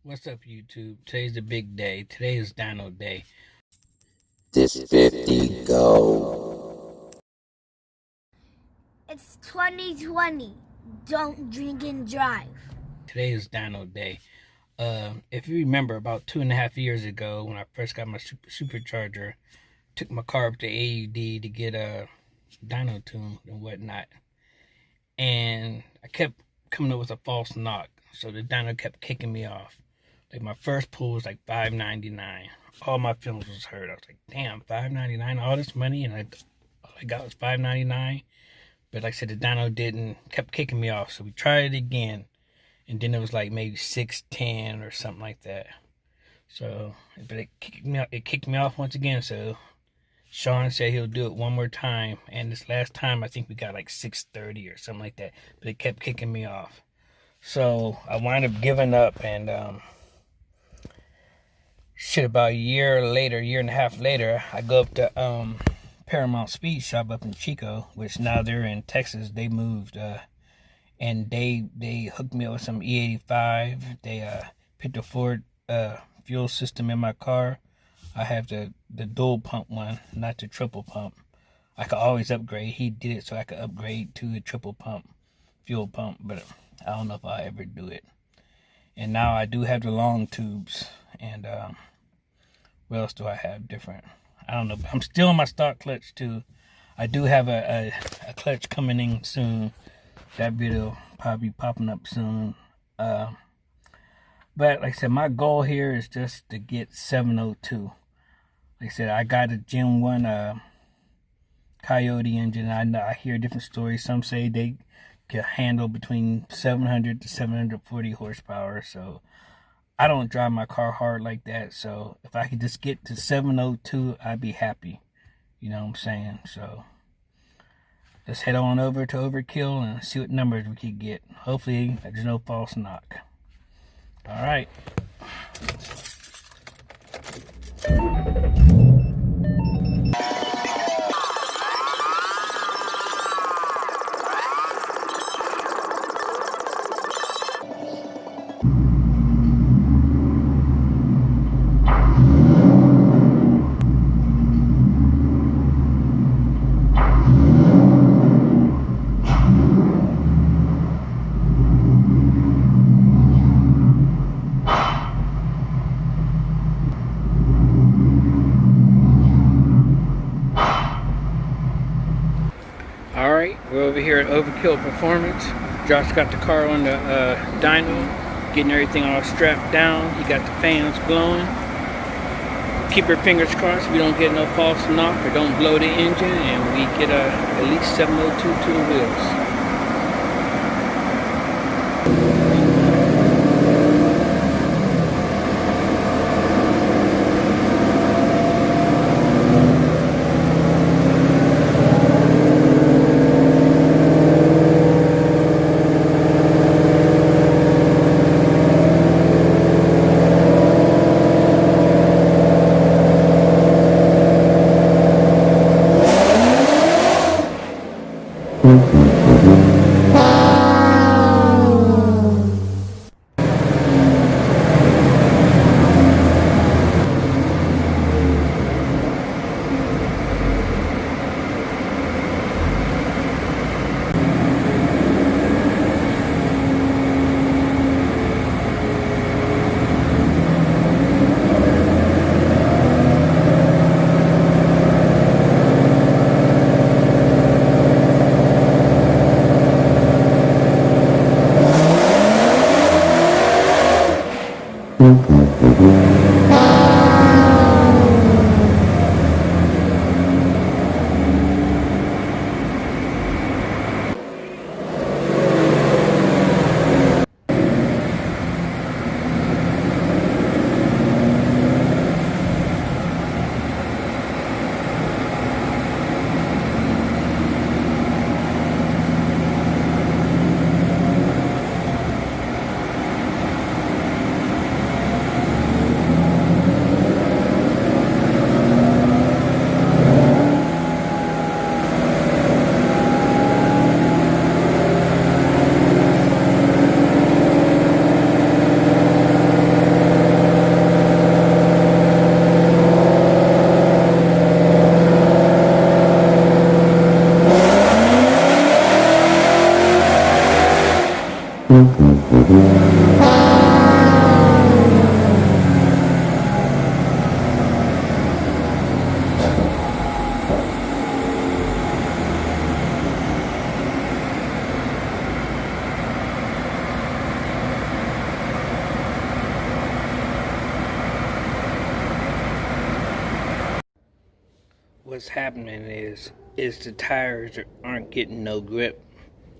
What's up, YouTube? Today's the big day. Today is Dyno Day. This 50 go. It's 2020. Don't drink and drive. Today is Dyno Day. If you remember, about 2.5 years ago, when I first got my supercharger, took my car up to AUD to get a dyno tune and whatnot, and I kept coming up with a false knock, so the dyno kept kicking me off. Like my first pull was like $5.99. All my films was hurt. I was like, damn, $5.99, all this money, and all I got was $5.99. But like I said, the dyno kept kicking me off. So we tried it again, and then it was like maybe $6.10 or something like that. So, but it kicked me off once again. So Sean said he'll do it one more time, and this last time I think we got like $6.30 or something like that. But it kept kicking me off. So I wound up giving up, and about a year and a half later, I go up to Paramount Speed Shop up in Chico, which now they're in Texas. They moved, and they hooked me up with some E85. They put the Ford fuel system in my car. I have the dual pump one, not the triple pump. I could always upgrade. He did it so I could upgrade to a triple pump fuel pump, but I don't know if I'll ever do it. And now I do have the long tubes, and what else do I have different? I don't know. I'm still on my stock clutch too. I do have a clutch coming in soon. That video probably popping up soon. But like I said, my goal here is just to get 702. Like I said, I got a Gen 1 Coyote engine. I hear different stories. Some say they can handle between 700 to 740 horsepower. So I don't drive my car hard like that. So if I could just get to 702, I'd be happy. You know what I'm saying? So let's head on over to Overkill and see what numbers we could get. Hopefully there's no false knock. All right. Alright, we're over here at Overkill Performance. Josh got the car on the dyno, getting everything all strapped down. He got the fans blowing. Keep your fingers crossed we don't get no false knock or don't blow the engine, and we get at least 702 to the wheels. what's happening is the tires aren't getting no grip.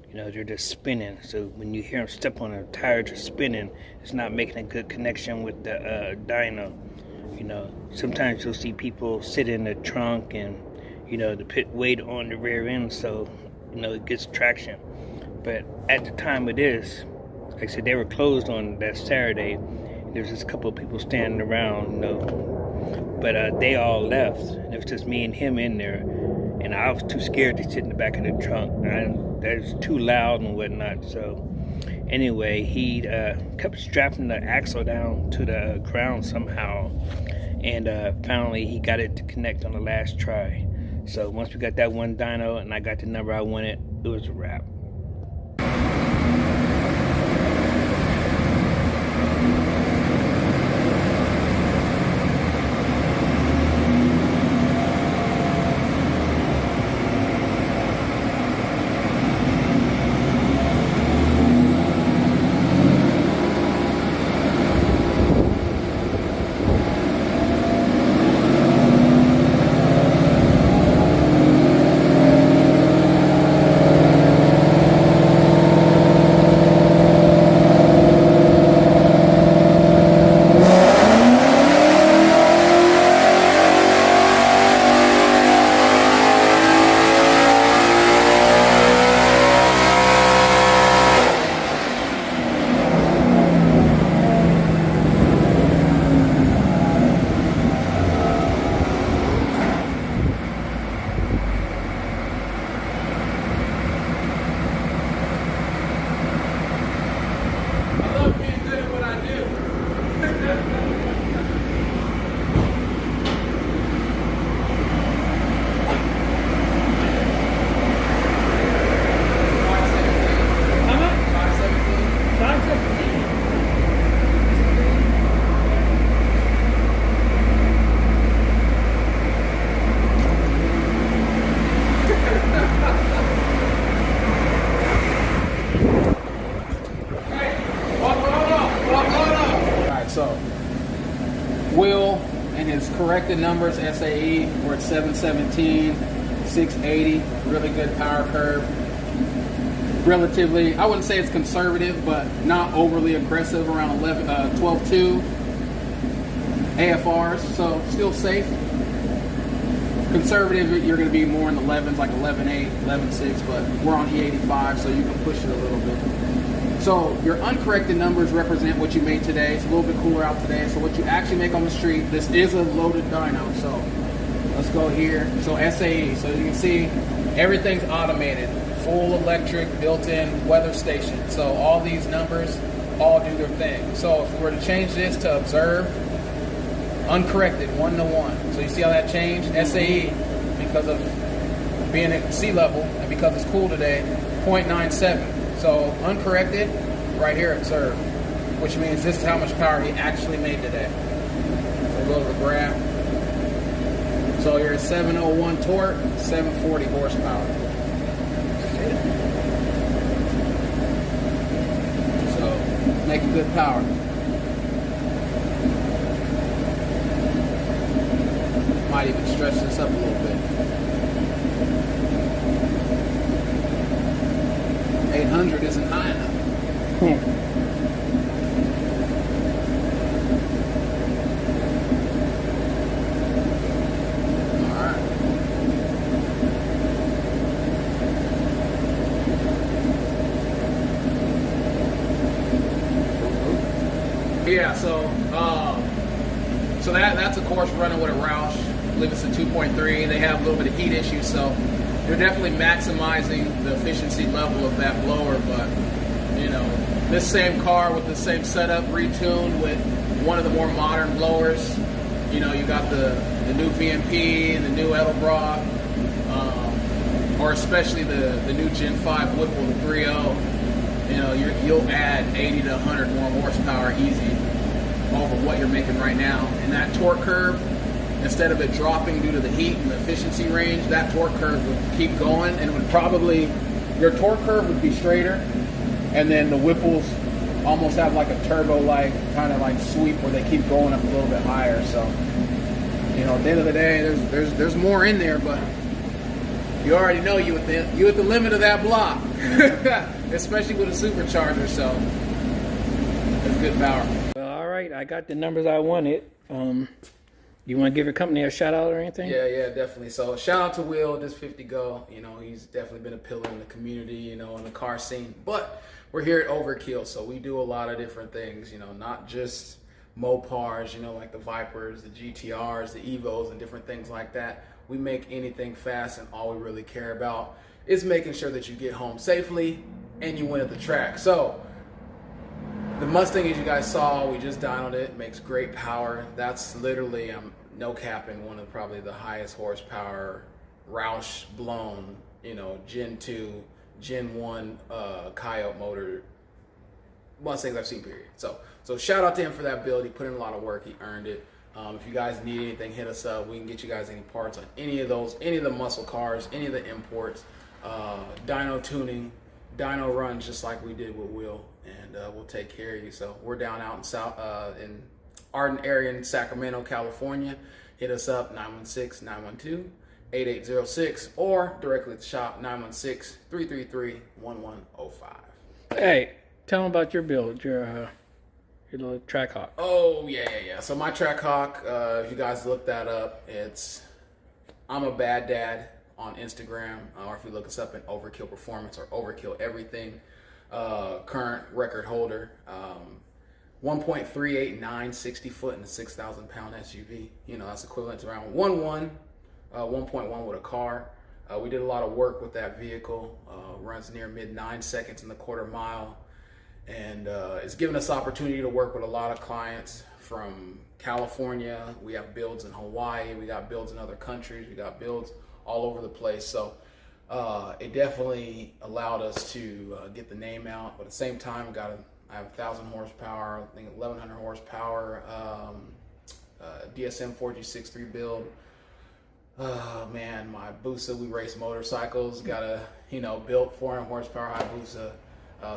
You know, they're just spinning. So when you hear them step on the tires are spinning, it's not making a good connection with the dyno. You know, sometimes you'll see people sit in the trunk and, you know, the pit weight on the rear end, so, you know, it gets traction. But at the time of this, like I said, they were closed on that Saturday. There was just a couple of people standing around, you know, but they all left. It was just me and him in there, and I was too scared to sit in the back of the trunk. That was too loud and whatnot. So anyway, he kept strapping the axle down to the ground somehow, and finally he got it to connect on the last try. So once we got that one dyno and I got the number I wanted, it was a wrap. Will and his corrected numbers, SAE, we're at 717, 680, really good power curve. Relatively, I wouldn't say it's conservative, but not overly aggressive, around 12.2 AFRs, so still safe. Conservative, you're going to be more in the 11s, like 11.8, 11.6, but we're on E85, so you can push it a little bit. So your uncorrected numbers represent what you made today. It's a little bit cooler out today. So what you actually make on the street, this is a loaded dyno. So let's go here. So SAE, so you can see everything's automated. Full electric, built-in weather station. So all these numbers all do their thing. So if we were to change this to observe, uncorrected, 1-to-1. So you see how that changed? SAE, because of being at sea level and because it's cool today, 0.97. So uncorrected, right here, observe, which means this is how much power he actually made today. We'll go to the graph. So you're at 701 torque, 740 horsepower. So making good power. Might even stretch this up a little bit. 800 isn't high enough. All right. Yeah, so that's of course running with a ROUSH. I believe it's a 2.3. They have a little bit of heat issues, so you're definitely maximizing the efficiency level of that blower. But you know, this same car with the same setup, retuned with one of the more modern blowers. You know, you got the new VMP and the new Edelbrock, or especially the new Gen 5 Whipple, the 3.0. You know, you'll add 80 to 100 more horsepower easy over what you're making right now. And that torque curve, instead of it dropping due to the heat and the efficiency range, that torque curve would keep going, and it would probably, your torque curve would be straighter, and then the Whipples almost have like a turbo-like kind of like sweep where they keep going up a little bit higher. So You know, at the end of the day, there's more in there, but you already know you at the limit of that block, especially with a supercharger. So it's good power. Well, all right, I got the numbers I wanted. You want to give your company a shout out or anything? Yeah, definitely. So shout out to Will, this 50 Go. You know, he's definitely been a pillar in the community, you know, in the car scene. But we're here at Overkill, so we do a lot of different things, you know, not just Mopars, you know, like the Vipers, the GTRs, the Evos, and different things like that. We make anything fast, and all we really care about is making sure that you get home safely and you win at the track. So the Mustang, as you guys saw, we just dynoed it. Makes great power. That's literally, no capping, one of probably the highest horsepower ROUSH blown, you know, Gen 2, Gen 1 Coyote motor Mustangs I've seen, period. So shout out to him for that build. He put in a lot of work. He earned it. If you guys need anything, hit us up. We can get you guys any parts on any of those, any of the muscle cars, any of the imports, dyno tuning, dyno runs, just like we did with Will, and we'll take care of you. So we're down out in Arden area in Sacramento, California. Hit us up, 916-912-8806, or directly at the shop, 916-333-1105. Hey, Tell them about your build, your little Trackhawk. Oh, yeah. So my Trackhawk, if you guys look that up, I'm a Bad Dad on Instagram, or if you look us up in Overkill Performance or Overkill Everything. Current record holder, 1.389, 60 foot and a 6,000 pound SUV. You know, that's equivalent to around 1.1 with a car. We did a lot of work with that vehicle. Runs near mid 9 seconds in the quarter mile. And it's given us opportunity to work with a lot of clients from California. We have builds in Hawaii. We got builds in other countries. We got builds all over the place. So it definitely allowed us to get the name out. But at the same time, I have 1,000 horsepower, I think 1,100 horsepower, DSM 4G63 build. Oh man, my Busa, we race motorcycles, got a, built 400 horsepower Hayabusa.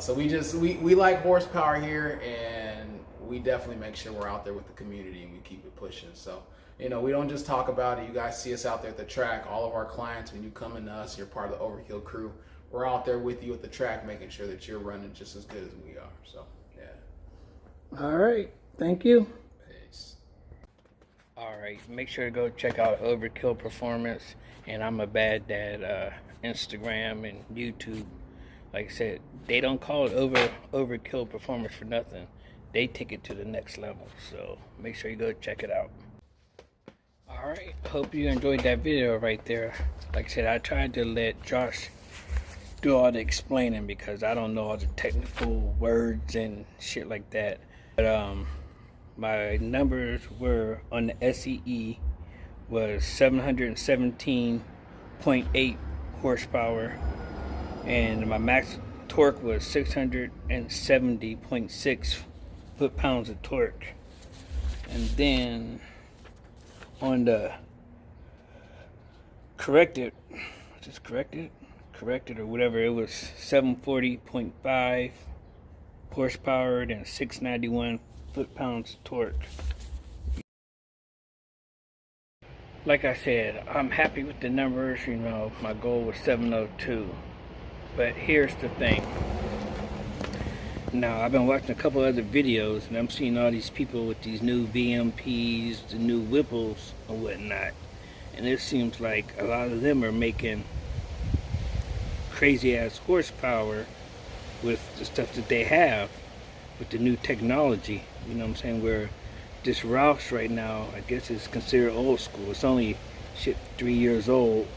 So we like horsepower here, and we definitely make sure we're out there with the community and we keep it pushing. So, we don't just talk about it. You guys see us out there at the track. All of our clients, when you come into us, you're part of the Overkill crew. We're out there with you at the track, making sure that you're running just as good as we are. So, yeah. All right. Thank you. Peace. All right. Make sure to go check out Overkill Performance and I'm a Bad Dad Instagram and YouTube. Like I said, they don't call it Overkill Performance for nothing. They take it to the next level. So make sure you go check it out. All right. Hope you enjoyed that video right there. Like I said, I tried to let Josh do all the explaining because I don't know all the technical words and shit like that. But my numbers were on the SEE was 717.8 horsepower. And my max torque was 670.6 foot-pounds of torque. And then on the corrected or whatever, it was 740.5 horsepower and 691 foot-pounds of torque. Like I said, I'm happy with the numbers. My goal was 702. But here's the thing. Now, I've been watching a couple other videos, and I'm seeing all these people with these new VMPs, the new Whipples, and whatnot. And it seems like a lot of them are making crazy-ass horsepower with the stuff that they have, with the new technology. You know what I'm saying? Where this ROUSH right now, I guess it's considered old school. It's only, 3 years old.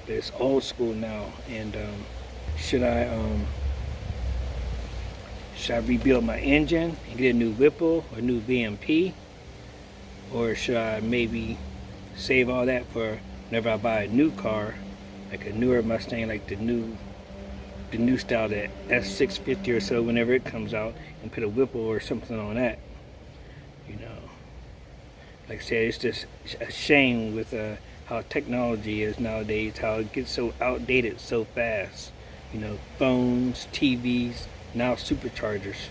But it's old school now. And, should I rebuild my engine and get a new Whipple or new VMP, or should I maybe save all that for whenever I buy a new car, like a newer Mustang, like the new style, that S650 or so, whenever it comes out, and put a Whipple or something on that? Like I said, it's just a shame with how technology is nowadays, how it gets so outdated so fast. Phones, TVs, now superchargers.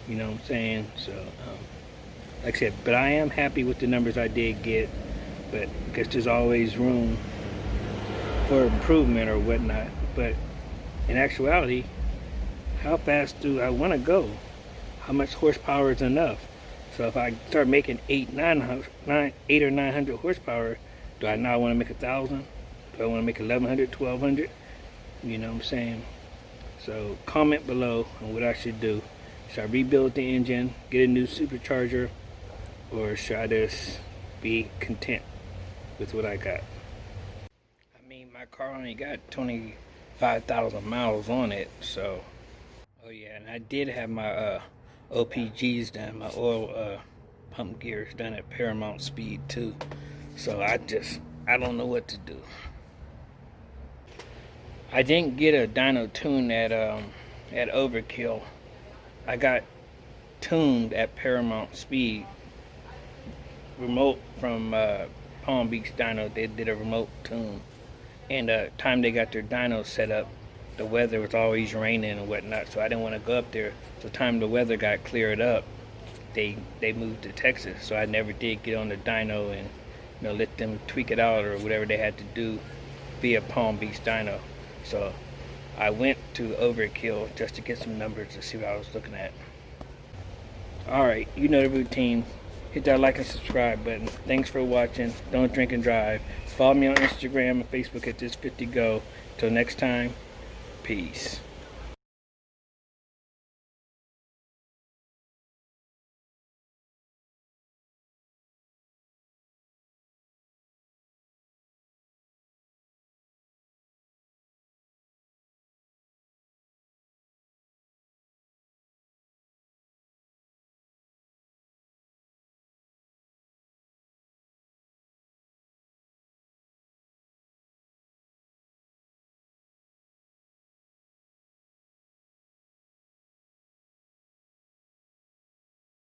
You know what I'm saying? So, like I said, but I am happy with the numbers I did get. but because there's always room for improvement or whatnot. But in actuality, how fast do I want to go? How much horsepower is enough? So if I start making 8 or 900 horsepower, do I now want to make 1,000? Do I want to make 1,100, 1,200? You know what I'm saying? So comment below on what I should do. Should I rebuild the engine, get a new supercharger, or should I just be content with what I got? I mean, my car only got 25,000 miles on it, so. Oh yeah, and I did have my OPGs done, my oil pump gears done at Paramount Speed too. So I don't know what to do. I didn't get a dyno tune at Overkill. I got tuned at Paramount Speed. Remote from Palm Beach Dyno. They did a remote tune. And time they got their dyno set up, the weather was always raining and whatnot, so I didn't want to go up there. So time the weather got cleared up, they moved to Texas. So I never did get on the dyno and let them tweak it out or whatever they had to do via Palm Beach Dyno. So I went to Overkill just to get some numbers to see what I was looking at. Alright, you know the routine. Hit that like and subscribe button. Thanks for watching. Don't drink and drive. Follow me on Instagram and Facebook at this50go. Till next time, peace.